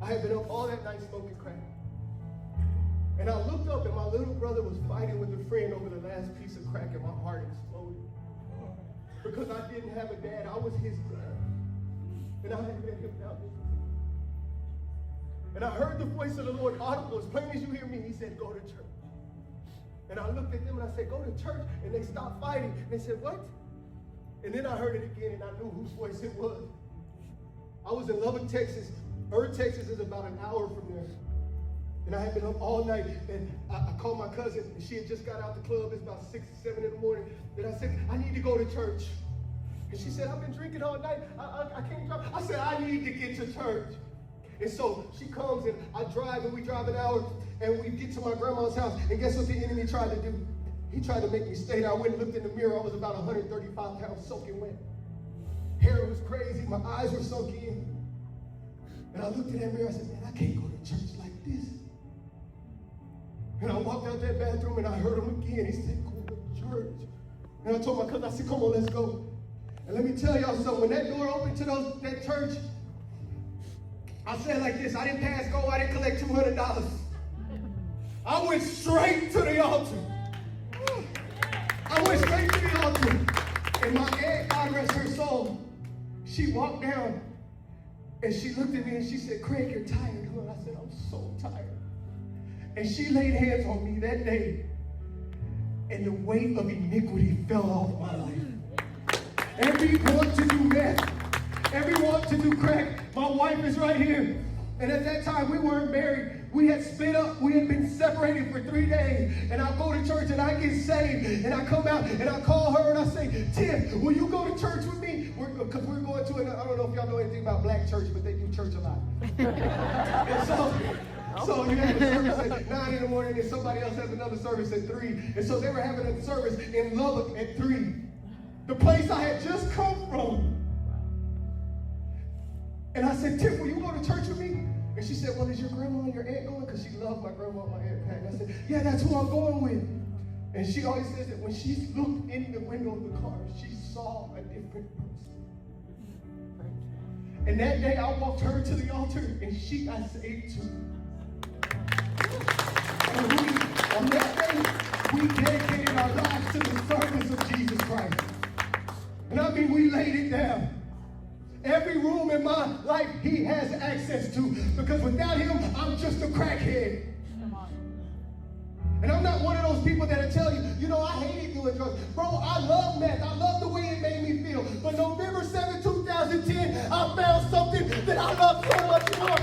I had been up all that night smoking crack. And I looked up and my little brother was fighting with a friend over the last piece of crack and my heart exploded. Because I didn't have a dad, I was his dad. And I had let him down. And I heard the voice of the Lord audible, as plain as you hear me. He said, go to church. And I looked at them and I said, go to church. And they stopped fighting. And they said, what? And then I heard it again and I knew whose voice it was. I was in Lubbock, Texas. Texas is about an hour from there. And I had been up all night, and I called my cousin, and she had just got out the club. It's about 6 or 7 in the morning. And I said, I need to go to church. And she said, I've been drinking all night. I can't drive. I said, I need to get to church. And so she comes, and I drive, and we drive an hour, and we get to my grandma's house. And guess what the enemy tried to do? He tried to make me stay there. I went and looked in the mirror. I was about 135 pounds soaking wet. Hair was crazy. My eyes were sunk in. And I looked in that mirror. I said, man, I can't go to church like this. And I walked out that bathroom and I heard him again. He said, go to church. And I told my cousin, I said, come on, let's go. And let me tell y'all something. When that door opened to that church, I said like this, I didn't pass go, I didn't collect $200. I went straight to the altar. I went straight to the altar. And my aunt, God rest her soul, she walked down and she looked at me and she said, Craig, you're tired, huh? I said, I'm so tired. And she laid hands on me that day, and the weight of iniquity fell off my life. Every want to do meth, every want to do crack. My wife is right here. And at that time, we weren't married. We had split up. We had been separated for 3 days. And I go to church and I get saved. And I come out and I call her and I say, Tiff, will you go to church with me? Because we're going to, I don't know if y'all know anything about black church, but they do church a lot. And so you have a service at 9 in the morning and somebody else has another service at 3. And so they were having a service in Lubbock at 3. The place I had just come from. And I said, Tiff, will you go to church with me? And she said, well, is your grandma and your aunt going? Because she loved my grandma and my aunt Pat. And I said, yeah, that's who I'm going with. And she always says that when she looked in the window of the car, she saw a different person. And that day I walked her to the altar and she got saved too. And on that day, we dedicated our lives to the service of Jesus Christ. And I mean, we laid it down. Every room in my life he has access to, because without him, I'm just a crackhead. And I'm not one of those people that'll tell you, you know, I hated doing drugs. Bro, I love meth. I love the way it made me feel. But November 7, 2010, I found something that I love so much more.